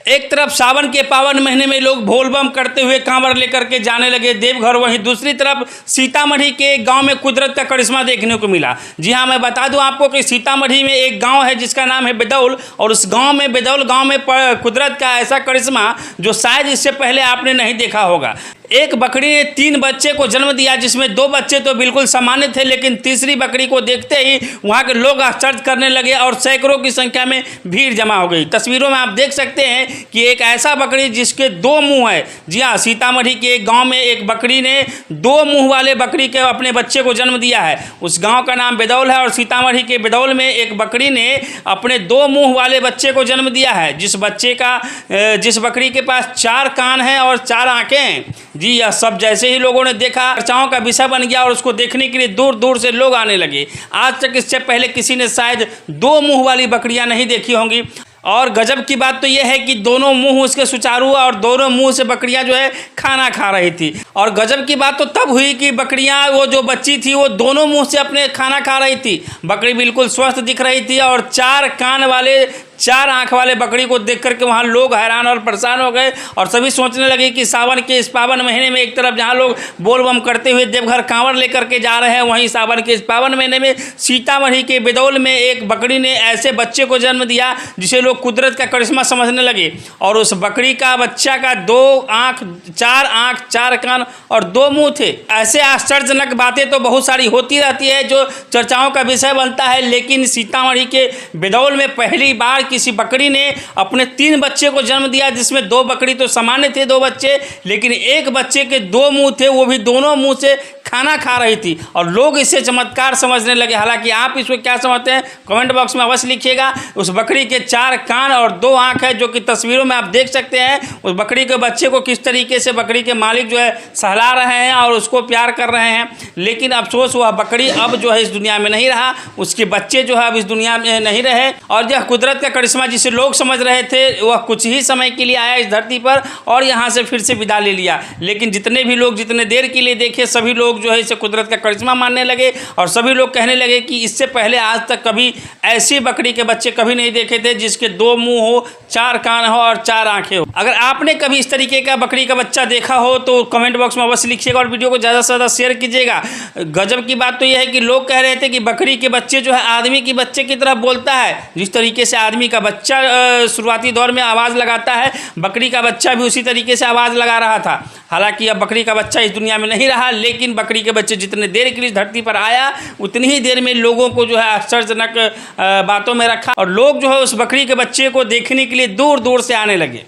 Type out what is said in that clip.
एक तरफ सावन के पावन महीने में लोग बोलबम करते हुए कांवर लेकर के जाने लगे देवघर, वहीं दूसरी तरफ सीतामढ़ी के एक गांव में कुदरत का करिश्मा देखने को मिला। जी हां, मैं बता दूं आपको कि सीतामढ़ी में एक गांव है जिसका नाम है बेदौल, और उस गांव में बेदौल गांव में कुदरत का ऐसा करिश्मा जो शायद इससे पहले आपने नहीं देखा होगा। एक बकरी ने 3 बच्चे को जन्म दिया, जिसमें 2 बच्चे तो बिल्कुल सामान्य थे, लेकिन तीसरी बकरी को देखते ही वहां के लोग आश्चर्य करने लगे और सैकड़ों की संख्या में भीड़ जमा हो गई। तस्वीरों में आप देख सकते हैं कि एक ऐसा बकरी जिसके 2 मुंह है। जी हाँ, सीतामढ़ी के एक गांव में एक बकरी ने 2 मुंह वाले बकरी के अपने बच्चे को जन्म दिया है। उस गाँव का नाम बेदौल है और सीतामढ़ी के बेदौल में एक बकरी ने अपने 2 मुंह वाले बच्चे को जन्म दिया है। जिस बकरी के पास 4 कान हैं और 4 आंखें हैं। जी, यह सब जैसे ही लोगों ने देखा, चर्चाओं का विषय बन गया और उसको देखने के लिए दूर दूर से लोग आने लगे। आज तक इससे पहले किसी ने शायद 2 मुंह वाली बकरियां नहीं देखी होंगी। और गजब की बात तो यह है कि दोनों मुंह उसके सुचारू हुआ और दोनों मुंह से बकरियां जो है खाना खा रही थी। और गजब की बात तो तब हुई कि बकरियां, वो जो बच्ची थी वो दोनों मुंह से अपने खाना खा रही थी। बकरी बिल्कुल स्वस्थ दिख रही थी और 4 कान वाले 4 आंख वाले बकरी को देख करके वहाँ लोग हैरान और परेशान हो गए और सभी सोचने लगे कि सावन के इस पावन महीने में एक तरफ जहाँ लोग बोलबम करते हुए देवघर कांवर लेकर के जा रहे हैं, वहीं सावन के इस पावन महीने में सीतामढ़ी के बेदौल में एक बकरी ने ऐसे बच्चे को जन्म दिया जिसे लोग कुदरत का करिश्मा समझने लगे। और उस बकरी का बच्चा का 2 आंख, 4 कान और 2 मुँह थे। ऐसे आश्चर्यजनक बातें तो बहुत सारी होती रहती है जो चर्चाओं का विषय बनता है, लेकिन सीतामढ़ी के बेदौल में पहली बार किसी बकरी ने अपने 3 बच्चे को जन्म दिया, जिसमें 2 बकरी तो सामान्य थे 2 बच्चे, लेकिन एक बच्चे के 2 मुंह थे, वो भी दोनों मुंह से खाना खा रही थी और लोग इसे चमत्कार समझने लगे। हालांकि आप इसको क्या समझते हैं कमेंट बॉक्स में अवश्य लिखिएगा। उस बकरी के 4 कान और 2 आंख है, जो कि तस्वीरों में आप देख सकते हैं। उस बकरी के बच्चे को किस तरीके से बकरी के मालिक जो है सहला रहे हैं और उसको प्यार कर रहे हैं। लेकिन अफसोस हुआ, बकरी अब जो है इस दुनिया में नहीं रहा, उसके बच्चे जो है अब इस दुनिया में नहीं रहे। और यह कुदरत का करिश्मा जिसे लोग समझ रहे थे वह कुछ ही समय के लिए आया इस धरती पर और यहाँ से फिर से विदा ले लिया। लेकिन जितने भी लोग जितने देर के लिए देखे, सभी लोग जो है इसे कुदरत का करिश्मा मानने लगे और सभी लोग कहने लगे कि इससे पहले आज तक कभी ऐसी बकरी के बच्चे कभी नहीं देखे थे जिसके 2 मुंह हो, 4 कान हो और 4 आंखें हो। अगर आपने कभी इस तरीके का बकरी का बच्चा देखा हो तो कमेंट बॉक्स में अवश्य लिखिएगा और वीडियो को ज़्यादा से ज़्यादा शेयर कीजिएगा। गजब की बात तो यह है कि लोग कह रहे थे कि बकरी के बच्चे जो है आदमी के बच्चे की तरह बोलता है। जिस तरीके से आदमी का बच्चा शुरुआती दौर में आवाज़ लगाता है, बकरी का बच्चा भी उसी तरीके से आवाज़ लगा रहा था। हालांकि अब बकरी का बच्चा इस दुनिया में नहीं रहा, लेकिन बकरी के बच्चे जितने देर के लिए धरती पर आया उतनी ही देर में लोगों को जो है आश्चर्यजनक बातों में रखा और लोग जो है उस बकरी के बच्चे को देखने के लिए दूर दूर से आने लगे।